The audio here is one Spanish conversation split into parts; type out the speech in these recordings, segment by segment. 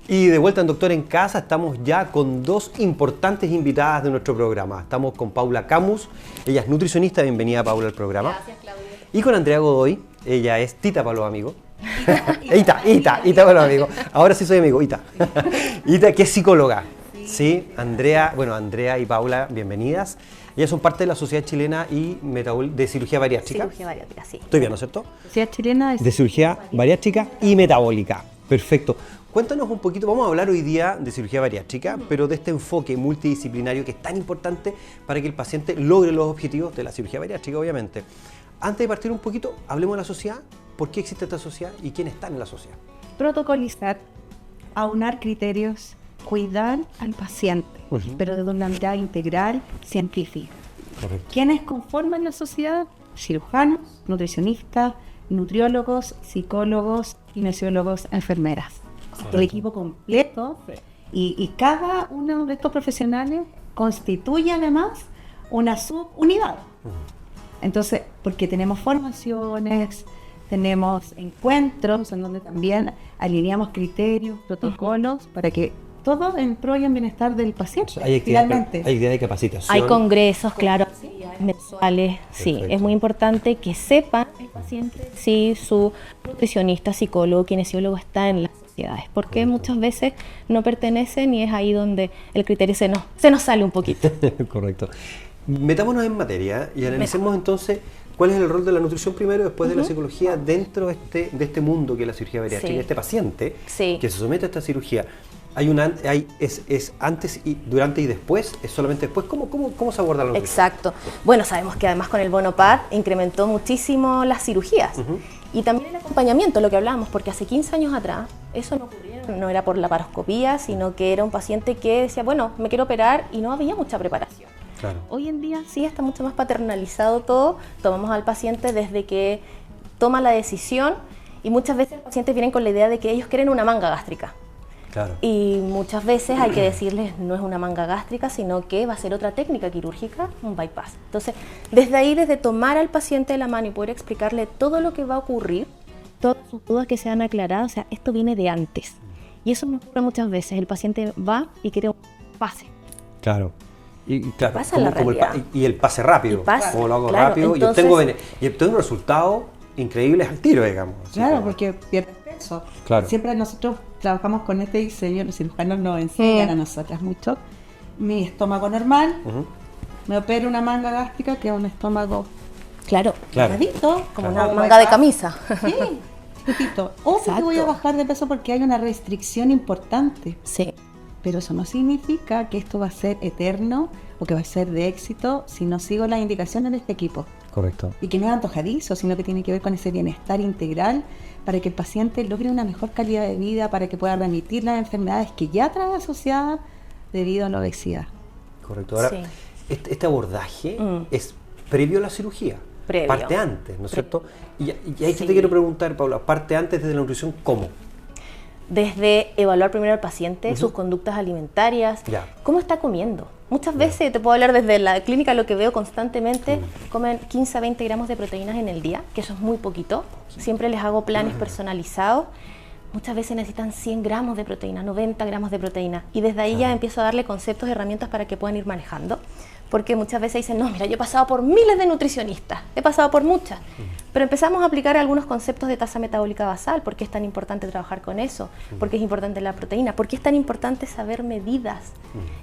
Y de vuelta en Doctor en Casa, estamos ya con dos importantes invitadas de nuestro programa. Estamos con Paula Camus, ella es nutricionista, bienvenida Paula al programa. Gracias, Claudia. Y con Andrea Godoy, ella es Tita para los amigos. Ita para los amigos. Ahora sí soy amigo, Ita. Ita, que es psicóloga. Sí, Andrea y Paula, bienvenidas. Ellas son parte de la Sociedad Chilena de Cirugía Bariátrica. Cirugía bariátrica, sí. Estoy bien, ¿no es cierto? Sociedad Chilena de Cirugía Bariátrica y Metabólica. Perfecto. Cuéntanos un poquito, vamos a hablar hoy día de cirugía bariátrica, pero de este enfoque multidisciplinario que es tan importante para que el paciente logre los objetivos de la cirugía bariátrica, obviamente. Antes de partir un poquito, hablemos de la sociedad, por qué existe esta sociedad y quiénes están en la sociedad. Protocolizar, aunar criterios, cuidar al paciente, pero de una mirada integral, científica. Correcto. ¿Quiénes conforman la sociedad? Cirujanos, nutricionistas, nutriólogos, psicólogos, kinesiólogos, enfermeras. El equipo completo y cada uno de estos profesionales constituye además una subunidad. Entonces, porque tenemos formaciones, tenemos encuentros en donde también alineamos criterios, protocolos para que todo en pro y en bienestar del paciente. Hay idea de capacitación. Hay congresos, claro, actividades mensuales. Sí, Perfecto. es muy importante que sepa el paciente si su nutricionista, psicólogo, kinesiólogo está en las sociedades, porque Correcto. muchas veces no pertenecen y es ahí donde el criterio se nos sale un poquito. Correcto. Metámonos en materia y analicemos entonces cuál es el rol de la nutrición primero, después de la psicología dentro de este mundo que es la cirugía bariátrica. Sí. Este paciente Sí. que se somete a esta cirugía, es antes y durante y después, es solamente después. ¿Cómo se aborda la nutrición? Exacto. Bueno, sabemos que además con el bono PAR incrementó muchísimo las cirugías. Y también el acompañamiento, lo que hablábamos, porque hace 15 años atrás eso no ocurría, no era por la paroscopía, sino que era un paciente que decía, bueno, me quiero operar y no había mucha preparación. Claro. Hoy en día sí está mucho más paternalizado todo, tomamos al paciente desde que toma la decisión y muchas veces los pacientes vienen con la idea de que ellos quieren una manga gástrica. Claro. Y muchas veces hay que decirles no es una manga gástrica, sino que va a ser otra técnica quirúrgica, un bypass. Entonces, desde ahí, desde tomar al paciente de la mano y poder explicarle todo lo que va a ocurrir, todas sus dudas que se han aclarado, o sea, esto viene de antes. Y eso no ocurre muchas veces, el paciente va y quiere un pase. Claro. Y claro, Pasa la realidad. el pase rápido. El pase, como lo hago claro, rápido entonces, y obtengo resultados increíbles al tiro, digamos. Así Claro, que- porque pierdes peso. Claro. Siempre nosotros trabajamos con este diseño, los cirujanos nos enseñan a nosotras mucho. Mi estómago normal, me opero una manga gástrica que es un estómago Claro, Claro. delgadito, como hago una manga de bypass. camisa. Sí, chiquitito. Obvio que Exacto. voy a bajar de peso porque hay una restricción importante. Sí. Pero eso no significa que esto va a ser eterno o que va a ser de éxito si no sigo las indicaciones de este equipo. Correcto. Y que no es antojadizo, sino que tiene que ver con ese bienestar integral para que el paciente logre una mejor calidad de vida, para que pueda remitir las enfermedades que ya trae asociadas debido a la obesidad. Correcto. Ahora, Sí. este abordaje es previo a la cirugía. Previo. Parte antes, ¿no es cierto? Y ahí Sí. te quiero preguntar, Paula, parte antes de la nutrición, ¿cómo? Desde evaluar primero al paciente, sus conductas alimentarias, Ya. cómo está comiendo. Muchas veces, te puedo hablar desde la clínica, lo que veo constantemente, comen 15 a 20 gramos de proteínas en el día, que eso es muy poquito. Siempre les hago planes personalizados. Muchas veces necesitan 100 gramos de proteína, 90 gramos de proteína. Y desde ahí ya empiezo a darle conceptos, herramientas para que puedan ir manejando. Porque muchas veces dicen, no, mira, yo he pasado por miles de nutricionistas, he pasado por muchas. Pero empezamos a aplicar algunos conceptos de tasa metabólica basal. ¿Por qué es tan importante trabajar con eso? ¿Por qué es importante la proteína? ¿Por qué es tan importante saber medidas?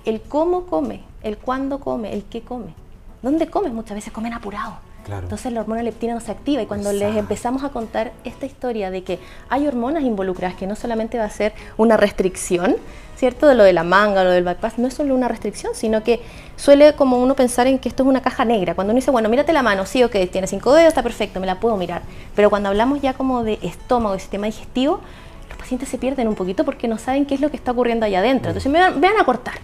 El cómo come, el cuándo come, el qué come. ¿Dónde comes? Muchas veces comen apurado. Claro. Entonces la hormona leptina no se activa y cuando les Exacto. empezamos a contar esta historia de que hay hormonas involucradas, que no solamente va a ser una restricción, ¿cierto? De lo de la manga, lo del bypass, no es solo una restricción, sino que suele como uno pensar en que esto es una caja negra. Cuando uno dice, bueno, mírate la mano, sí, ok, tiene 5 dedos, está perfecto, me la puedo mirar. Pero cuando hablamos ya como de estómago, de sistema digestivo, los pacientes se pierden un poquito porque no saben qué es lo que está ocurriendo allá adentro. Entonces vean a cortar.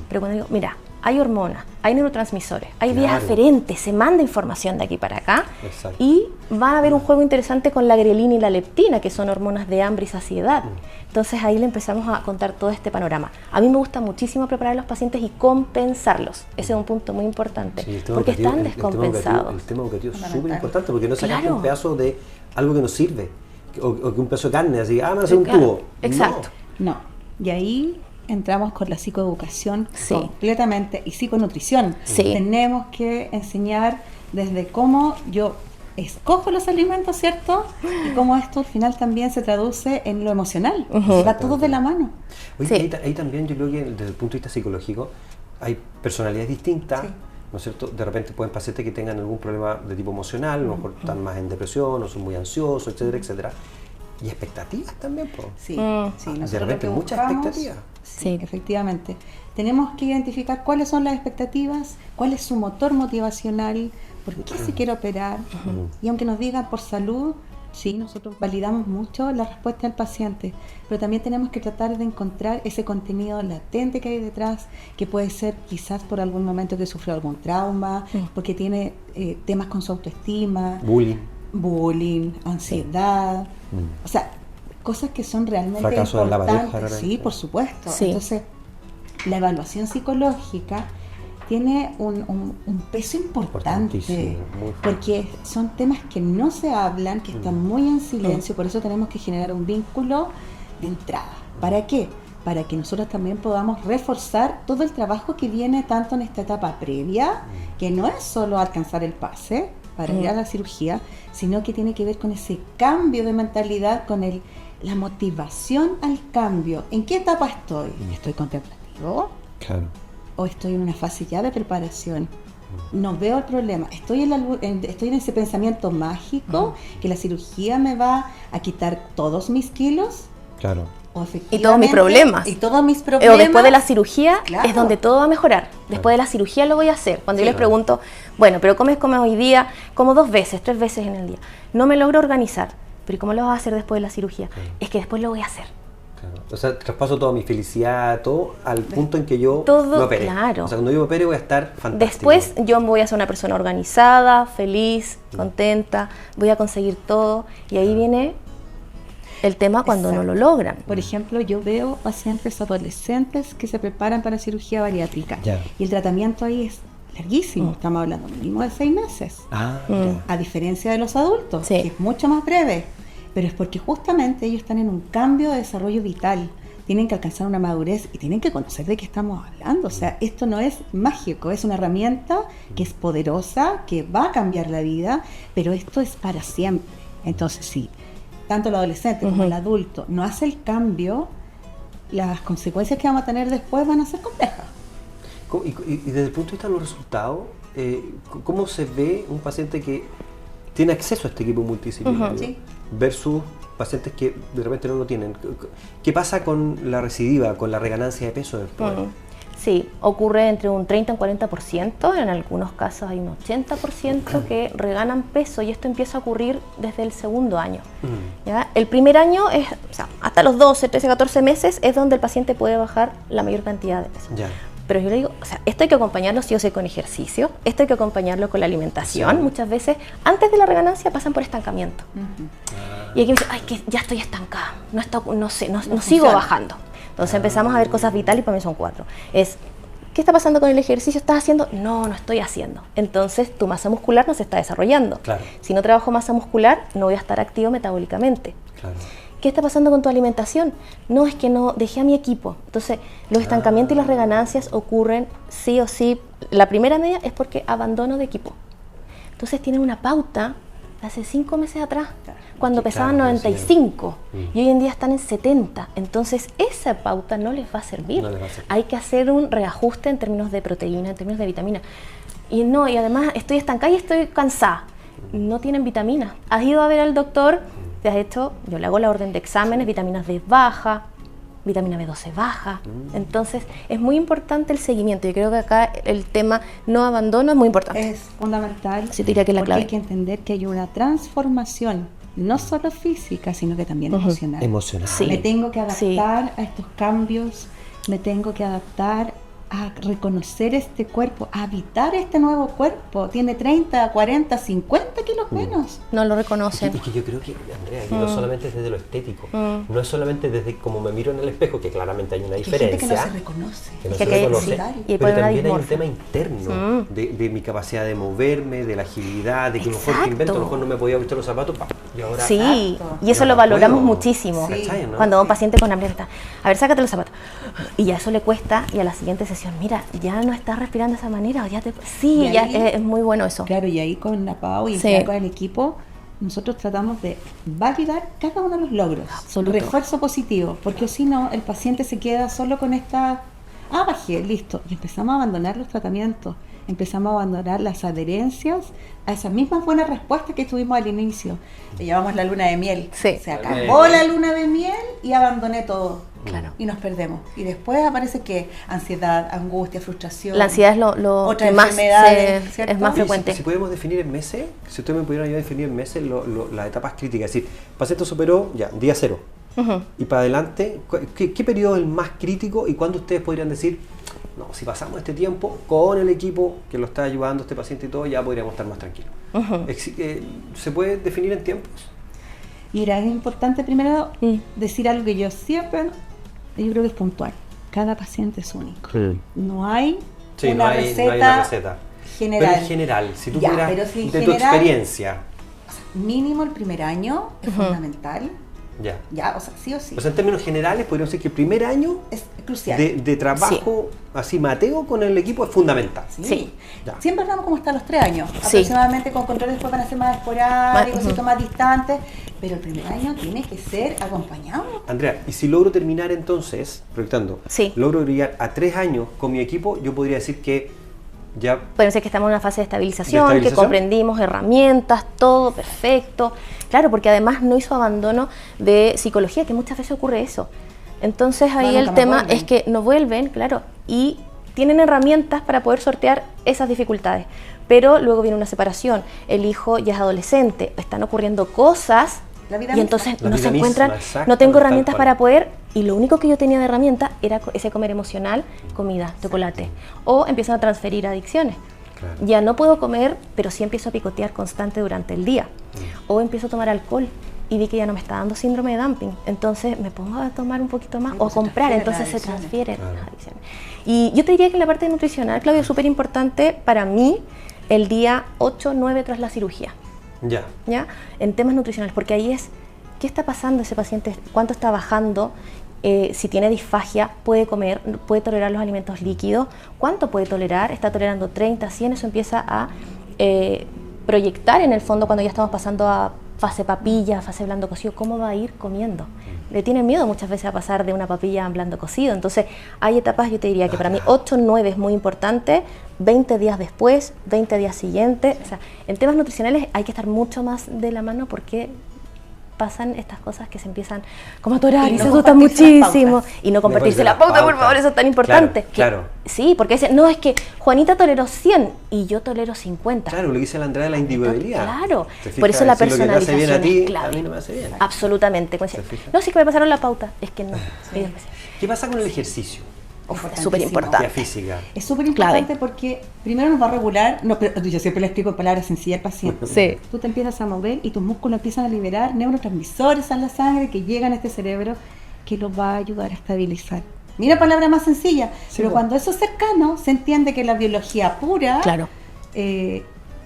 Pero cuando digo, mira, hay hormonas, hay neurotransmisores, hay vías Claro. aferentes, se manda información de aquí para acá. Exacto. Y va a haber un juego interesante con la grelina y la leptina, que son hormonas de hambre y saciedad. Entonces ahí le empezamos a contar todo este panorama. A mí me gusta muchísimo preparar a los pacientes y compensarlos. Ese es un punto muy importante, Sí, el tema porque educativo- están el tema descompensados. El tema educativo es súper Fundamental. importante porque no sacaste Claro. un pedazo de algo que no sirve o que un pedazo de carne, así, me hace un Claro, tubo. exacto. No. Y ahí entramos con la psicoeducación Sí. completamente y psiconutrición. Sí. Tenemos que enseñar desde cómo yo escojo los alimentos, ¿cierto? Y cómo esto al final también se traduce en lo emocional. Va todo de la mano. Oye, Sí. ahí también yo creo que desde el punto de vista psicológico hay personalidades distintas, Sí. ¿no es cierto? De repente pueden pacientes que tengan algún problema de tipo emocional, a lo mejor están más en depresión o son muy ansiosos, etcétera, etcétera. Y expectativas también, po. Sí, sí, De nosotros repente lo que muchas buscamos- expectativas. Sí, Sí. efectivamente. Tenemos que identificar cuáles son las expectativas, cuál es su motor motivacional, por qué se quiere operar. Y aunque nos digan por salud, sí, nosotros validamos mucho la respuesta del paciente, pero también tenemos que tratar de encontrar ese contenido latente que hay detrás, que puede ser quizás por algún momento que sufrió algún trauma, porque tiene temas con su autoestima, bullying, ansiedad, o sea, cosas que son realmente Fracaso en la pareja, importantes. realmente. Sí, por supuesto. Sí. Entonces, la evaluación psicológica tiene un peso importante, Importantísimo, muy fuerte. porque son temas que no se hablan, que están muy en silencio, por eso tenemos que generar un vínculo de entrada. ¿Para qué? Para que nosotros también podamos reforzar todo el trabajo que viene tanto en esta etapa previa, que no es solo alcanzar el pase para ir a la cirugía, sino que tiene que ver con ese cambio de mentalidad, con la motivación al cambio. ¿En qué etapa estoy? ¿Estoy contemplativo? Claro. ¿O estoy en una fase ya de preparación? No veo el problema. Estoy en ese pensamiento mágico que la cirugía me va a quitar todos mis kilos. Claro. O Y todos mis problemas. Y todos mis problemas. O después de la cirugía Claro. es donde todo va a mejorar. Después de la cirugía lo voy a hacer. Cuando yo les pregunto, bueno, pero comes hoy día, como 2 veces, 3 veces en el día. No me logro organizar. Pero ¿y cómo lo vas a hacer después de la cirugía? Es que después lo voy a hacer. Claro. O sea, traspaso toda mi felicidad, todo al punto en que yo Todo, me opere. claro. O sea, cuando yo me opere voy a estar fantástico. Después yo voy a ser una persona organizada, feliz, contenta, voy a conseguir todo. Y ahí viene el tema cuando no lo logran. Por ejemplo, yo veo pacientes adolescentes que se preparan para cirugía bariátrica. Ya. Y el tratamiento ahí es larguísimo. Estamos hablando mínimo de 6 meses. Ya. A diferencia de los adultos, Sí. que es mucho más breve. Pero es porque justamente ellos están en un cambio de desarrollo vital. Tienen que alcanzar una madurez y tienen que conocer de qué estamos hablando. O sea, esto no es mágico, es una herramienta que es poderosa, que va a cambiar la vida, pero esto es para siempre. Entonces, sí, tanto el adolescente como el adulto no hace el cambio, las consecuencias que vamos a tener después van a ser complejas. Y desde el punto de vista de los resultados, ¿cómo se ve un paciente que tiene acceso a este equipo multidisciplinario Sí. versus pacientes que de repente no lo tienen? ¿Qué pasa con la recidiva, con la reganancia de peso después? Sí, ocurre entre un 30 y un 40%, en algunos casos hay un 80% que reganan peso y esto empieza a ocurrir desde el segundo año. ¿Ya? El primer año es, o sea, hasta los 12, 13, 14 meses es donde el paciente puede bajar la mayor cantidad de peso. Ya. Pero yo le digo, o sea, esto hay que acompañarlo sí o sí con ejercicio, esto hay que acompañarlo con la alimentación. Sí. Muchas veces, antes de la reganancia, pasan por estancamiento. Y aquí me dice, ay, que ya estoy estancada, no sigo funciona. bajando. Entonces empezamos a ver cosas vitales y para mí son 4. ¿Qué está pasando con el ejercicio? ¿Estás haciendo? No estoy haciendo. Entonces tu masa muscular no se está desarrollando. Claro. Si no trabajo masa muscular, no voy a estar activo metabólicamente. Claro. ¿Qué está pasando con tu alimentación? No, es que no dejé a mi equipo. Entonces, los estancamientos y las reganancias ocurren sí o sí. La primera media es porque abandono de equipo. Entonces, tienen una pauta de hace 5 meses atrás, cuando pesaban Claro, 95 y hoy en día están en 70. Entonces, esa pauta no les va a servir. No les va a servir. Hay que hacer un reajuste en términos de proteína, en términos de vitamina. Y además estoy estancada y estoy cansada. No tienen vitamina. ¿Has ido a ver al doctor? Te has hecho, yo le hago la orden de exámenes, vitaminas D baja, vitamina B12 baja. Entonces, es muy importante el seguimiento. Yo creo que acá el tema no abandono es muy importante. Es fundamental. Sí, te diría que es la porque clave. hay que entender que hay una transformación, no solo física, sino que también emocional. Emocional. Sí. Me tengo que Sí. adaptar a estos cambios, me tengo que adaptar a reconocer este cuerpo, a habitar este nuevo cuerpo. Tiene 30, 40, 50 kilos menos. No lo reconocen. Es que yo creo que, Andrea, que no solamente es desde lo estético, no es solamente desde cómo me miro en el espejo, que claramente hay una diferencia. Hay gente que no se reconoce. Que no Que se hay- reconoce. sí, y Pero puede haber también hay un dimorfia. tema interno de mi capacidad de moverme, de la agilidad, de que a lo mejor que Exacto. invento, a lo mejor no me podía ajustar los zapatos, y ahora... Sí, Exacto. y eso Ya lo no valoramos puedo. muchísimo. Sí. ¿Cachai, no? Cuando va un paciente con hambre está, a ver, sácate los zapatos. Y ya eso le cuesta, y a la siguiente sesión, mira, ya no estás respirando de esa manera, o ya te... Sí, Y ya ahí- es muy bueno eso. Claro, y ahí con la Pau y en Sí. general con el equipo, nosotros tratamos de validar cada uno de los logros. Absoluto. Refuerzo positivo, porque si no, el paciente se queda solo con esta... bajé, listo. Y empezamos a abandonar los tratamientos, empezamos a abandonar las adherencias a esas mismas buenas respuestas que tuvimos al inicio. Le llamamos la luna de miel. Sí. Se acabó la luna de miel y abandoné todo. Claro. Y nos perdemos. Y después aparece que ansiedad, angustia, frustración. La ansiedad es lo Otras que más enfermedades, es ¿cierto? más Oye, frecuente. Si podemos definir en meses, si ustedes me pudieran ayudar a definir en meses las etapas críticas, es decir, el paciente superó ya, día 0. Y para adelante, ¿qué periodo es el más crítico y cuándo ustedes podrían decir, no, si pasamos este tiempo con el equipo que lo está ayudando este paciente y todo, ya podríamos estar más tranquilos? ¿Se puede definir en tiempos? Mira, es importante primero decir algo que yo siempre, yo creo que es puntual. Cada paciente es único. No hay Sí, una no hay receta una receta. general. Pero en general, si tú Ya, pudieras, pero si en de tu general- experiencia, Mínimo el primer año es fundamental. ya. Ya, o sea, sí o sí. O sea, en términos generales, podríamos decir que el primer año Es crucial. de trabajo así mateo con el equipo es fundamental. Sí. Ya. Siempre hablamos como hasta los 3 años. Sí. Aproximadamente con controles después van a ser más esporádicos, Ujú. ¿cierto? Más distantes. Pero el primer año tiene que ser acompañado. Andrea, y si logro terminar entonces, proyectando, Sí. logro llegar a 3 años con mi equipo, yo podría decir que ya... Puede ser que estamos en una fase de estabilización, ¿De estabilización? que comprendimos herramientas, todo perfecto. Claro, porque además no hizo abandono de psicología, que muchas veces ocurre eso. Entonces ahí Bueno, el nunca tema más vuelven. es que no vuelven, claro, y tienen herramientas para poder sortear esas dificultades. Pero luego viene una separación, el hijo ya es adolescente, están ocurriendo cosas La vida y misma. entonces La no vida se encuentran, misma, exacto, no tengo tal herramientas cual. para poder, y lo único que yo tenía de herramienta era ese comer emocional, comida, chocolate, o empiezan a transferir adicciones. Claro. Ya no puedo comer, pero sí empiezo a picotear constante durante el día. O empiezo a tomar alcohol y vi que ya no me está dando síndrome de dumping. Entonces me pongo a tomar un poquito más Sí, o pues se comprar, transfieren entonces las se adicciones. transfieren Claro. las adicciones. Y yo te diría que la parte nutricional, Claudio, es súper importante para mí el día 8, 9 tras la cirugía. Ya. ¿Ya? En temas nutricionales, porque ahí es, ¿qué está pasando ese paciente? ¿Cuánto está bajando? Si tiene disfagia, puede comer, puede tolerar los alimentos líquidos, ¿cuánto puede tolerar? Está tolerando 30, 100, eso empieza a proyectar en el fondo cuando ya estamos pasando a fase papilla, fase blando cocido, ¿cómo va a ir comiendo? Le tienen miedo muchas veces a pasar de una papilla a un blando cocido, entonces hay etapas, yo te diría que para mí 8, 9 es muy importante, 20 días después, 20 días siguientes, o sea, en temas nutricionales hay que estar mucho más de la mano porque pasan estas cosas que se empiezan como a atorar Y y no se asustan compartirse las muchísimo pautas. y no compartirse la compartirse pauta, las por favor, pautas. eso es tan importante. Claro, claro. Sí, porque dicen, no, es que Juanita toleró 100 y yo tolero 50. Claro, lo que dice la Andrea de la individualidad. Claro, ¿Te fijas? por eso la Si lo que te hace bien personalización a ti, es clave. a mí no me hace bien. Absolutamente. Como dice, ¿Te fijas? no, sí que me pasaron la pauta, es que no. ¿Qué pasa con el ejercicio? Es súper La importante. física. Es súper importante porque primero nos va a regular, no, pero yo siempre le explico en palabras sencillas al paciente. Sí. Tú te empiezas a mover y tus músculos empiezan a liberar neurotransmisores en la sangre que llegan a este cerebro que los va a ayudar a estabilizar. Mira palabra más sencilla, pero cuando eso es cercano, se entiende que la biología pura Claro.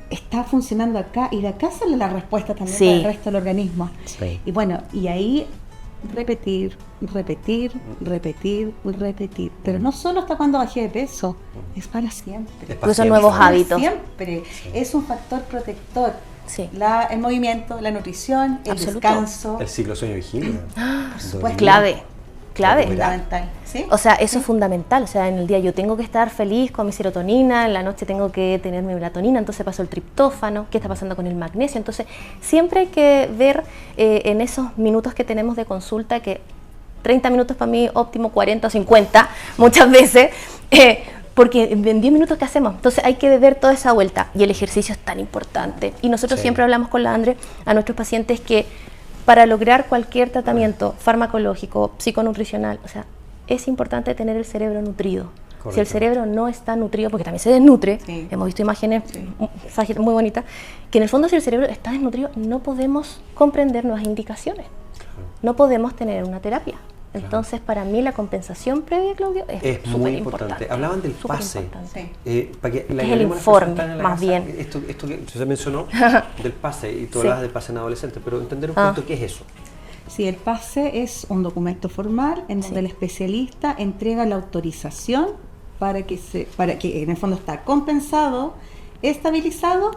está funcionando acá y de acá sale la respuesta también Sí. para el resto del organismo. Sí. Y bueno, y ahí repetir, pero no solo hasta cuando bajé de peso, es para siempre. Es Porque son paciencia. nuevos Para hábitos. Siempre. Es un factor protector. Sí. El movimiento, la nutrición, el Absoluto. descanso, El ciclo sueño-vigilia. por supuesto. Dormir. Clave, clave. Recuperar. fundamental. ¿Sí? O sea, eso es fundamental. O sea, en el día yo tengo que estar feliz con mi serotonina, en la noche tengo que tener mi melatonina, entonces paso el triptófano, qué está pasando con el magnesio. Entonces, siempre hay que ver en esos minutos que tenemos de consulta, que 30 minutos para mí óptimo, 40 o 50 muchas veces, porque en 10 minutos ¿qué hacemos? Entonces hay que ver toda esa vuelta y el ejercicio es tan importante. Y nosotros Sí. siempre hablamos con la Andre a nuestros pacientes que para lograr cualquier tratamiento farmacológico, psiconutricional, o sea, es importante tener el cerebro nutrido. Correcto. Si el cerebro no está nutrido, porque también se desnutre, Sí. hemos visto imágenes muy bonitas, que en el fondo si el cerebro está desnutrido no podemos comprender nuevas indicaciones, no podemos tener una terapia. Entonces, para mí la compensación previa, Claudio, es muy súper importante. Hablaban del pase. Para que Es el informe, más bien. Esto que se mencionó del pase, y tú Sí. hablabas del pase en adolescente, pero entender un poquito qué es eso. Sí, el pase es un documento formal en donde el especialista entrega la autorización para que en el fondo está compensado, estabilizado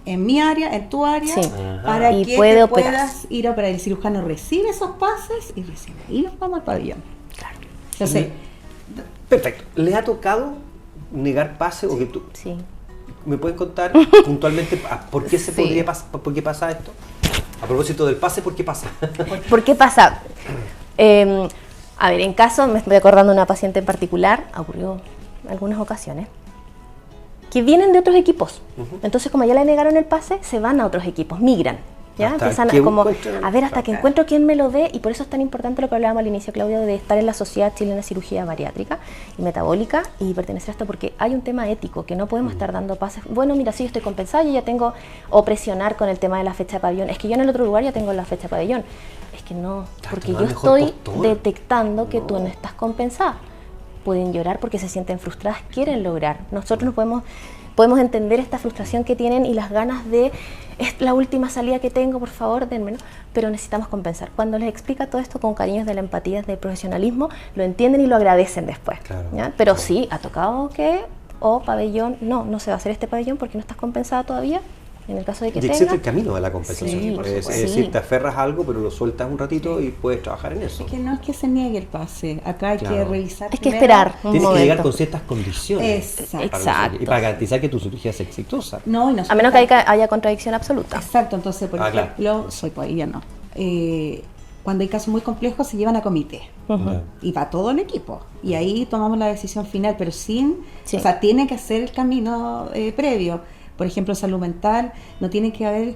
en mi área, en tu área, Sí. para Y que puede te operar. puedas ir a operar. El cirujano recibe esos pases y recibe ahí nos vamos al pabellón. Claro. Entonces, Perfecto. ¿Le ha tocado negar pase o que tú Sí. me puedes contar puntualmente por qué se Sí. podría pasar, por qué pasa esto? A propósito del pase, ¿por qué pasa? ¿Por qué pasa? A ver, en caso, me estoy acordando de una paciente en particular, ocurrió en algunas ocasiones, que vienen de otros equipos. Entonces, como ya le negaron el pase, se van a otros equipos, migran. ¿Ya? Hasta Empiezan que como, encuentren- a ver, hasta que encuentro quien me lo dé, y por eso es tan importante lo que hablábamos al inicio, Claudio, de estar en la Sociedad Chilena de Cirugía Bariátrica y Metabólica y pertenecer a esto, porque hay un tema ético, que no podemos estar dando pases. Bueno, mira, sí, yo estoy compensada, yo ya tengo, o presionar con el tema de la fecha de pabellón. Es que yo en el otro lugar ya tengo la fecha de pabellón. Es que no, porque te yo dan mejor estoy postor. detectando que tú no estás compensada. Pueden llorar porque se sienten frustradas, quieren lograr. Nosotros no podemos entender esta frustración que tienen y las ganas de, es la última salida que tengo, por favor, denme, ¿no? Pero necesitamos compensar. Cuando les explica todo esto con cariños de la empatía, del profesionalismo, lo entienden y lo agradecen después. Claro. ¿Ya? Pero sí, ha tocado que, pabellón, no se va a hacer este pabellón porque no estás compensada todavía, en el caso de que Y existe tenga. el camino de la compensación. Sí, por es supuesto. decir, te aferras a algo, pero lo sueltas un ratito y puedes trabajar en eso. es que no es que se niegue el pase, acá hay que Claro. revisar. Es que primero- esperar un Tienes que llegar momento. con ciertas condiciones. Exacto. para Exacto. y para garantizar que tu cirugía sea exitosa. No, y A menos que haya contradicción absoluta. Exacto, entonces, por Claro. ejemplo, soy poesía, no. Cuando hay casos muy complejos se llevan a comité y va todo el equipo. Y ahí tomamos la decisión final, pero sin, Sí. o sea, tiene que hacer el camino previo. Por ejemplo, en salud mental no tiene que haber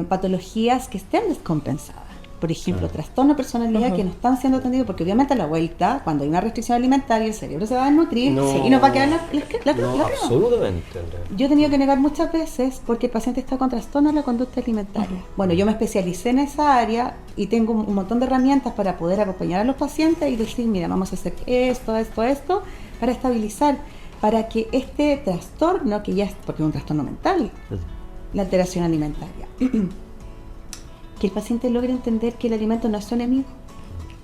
patologías que estén descompensadas. Por ejemplo, trastorno de personalidad que no están siendo atendidos, porque obviamente a la vuelta, cuando hay una restricción alimentaria, el cerebro se va a desnutrir y nos va a quedar la No, prueba. absolutamente, Andrea. Yo he tenido que negar muchas veces porque el paciente está con trastorno de la conducta alimentaria. Bueno, yo me especialicé en esa área y tengo un montón de herramientas para poder acompañar a los pacientes y decir, mira, vamos a hacer esto, para estabilizar, para que este trastorno, que ya es, porque es un trastorno mental, la alteración alimentaria, que el paciente logre entender que el alimento no es su enemigo.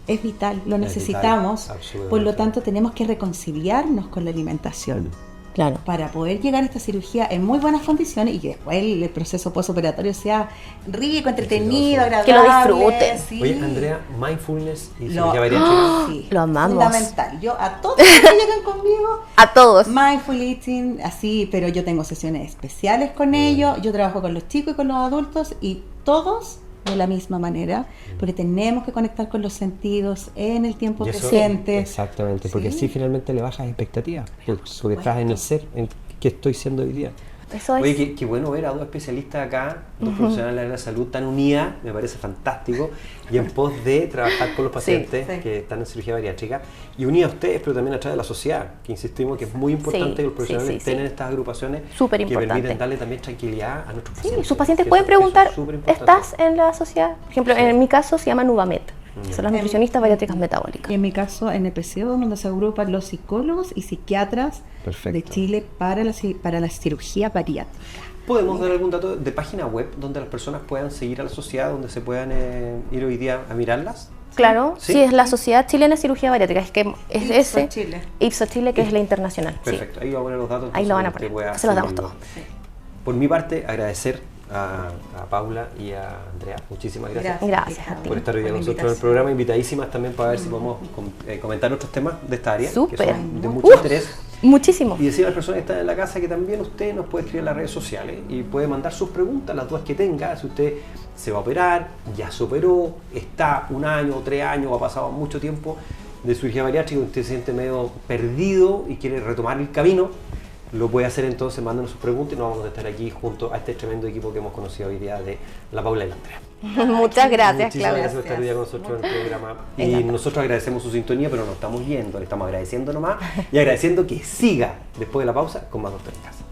Es vital, lo necesitamos, absolutamente. por lo tanto tenemos que reconciliarnos con la alimentación Claro. para poder llegar a esta cirugía en muy buenas condiciones y que después el proceso postoperatorio sea rico, entretenido, agradable. Que lo disfruten. Sí. Oye, Andrea, mindfulness y Lo- cirugía bariátrica. Sí, Lo amamos. fundamental. Yo a todos los que llegan conmigo, A todos. mindful eating, así, pero yo tengo sesiones especiales con ellos, yo trabajo con los chicos y con los adultos y todos de la misma manera, porque tenemos que conectar con los sentidos en el tiempo Y eso- presente. Exactamente, porque Sí. así finalmente le bajas expectativas, porque estás en el ser, en qué estoy siendo hoy día. Eso es. Oye, qué bueno ver a dos especialistas acá, dos profesionales de la salud tan unidas, me parece fantástico, y en pos de trabajar con los pacientes sí. que están en cirugía bariátrica, y unir a ustedes, pero también a través de la sociedad, que insistimos que es muy importante Sí, que los profesionales sí, estén sí. en estas agrupaciones Súper que importante. permiten darle también tranquilidad a nuestros Sí, pacientes. sus pacientes Que pueden eso preguntar, es súper importante. ¿estás en la sociedad? Por ejemplo, en mi caso se llama Nuvamet, son las nutricionistas bariátricas metabólicas. Y en mi caso, en el PCO, donde se agrupan los psicólogos y psiquiatras Perfecto. de Chile para la cirugía bariátrica. ¿Podemos dar algún dato de página web donde las personas puedan seguir a la sociedad, donde se puedan ir hoy día a mirarlas? Claro, ¿Sí? sí, es la Sociedad Chilena de Cirugía Bariátrica, es que es Ipsos ese, Chile. Ipsos Chile, que es la internacional. Sí. Perfecto, ahí va a poner los datos. Ahí lo van a entonces poner, usted pueda se los damos seguirlo. todos. Por mi parte, agradecer a Paula y a Andrea. Muchísimas gracias. Gracias a ti. Por estar hoy día Por con la nosotros en el invitación. programa, invitadísimas también para ver si podemos comentar otros temas de esta área, que Súper. son de mucho interés. Muchísimo. Y decir a las personas que están en la casa que también usted nos puede escribir en las redes sociales y puede mandar sus preguntas, las dudas que tenga. Si usted se va a operar, ya se operó, está 1 año o 3 años o ha pasado mucho tiempo de cirugía bariátrica, usted se siente medio perdido y quiere retomar el camino, lo puede hacer entonces, mándanos sus preguntas y nos vamos a estar aquí junto a este tremendo equipo que hemos conocido hoy día de la Paula y la Andrea. Muchas gracias, Muchísimas Claudia. gracias por estar hoy día con nosotros en el programa. Y Encantado. nosotros agradecemos su sintonía, pero no estamos yendo, le estamos agradeciendo nomás y agradeciendo que siga después de la pausa con más Doctor en Casa.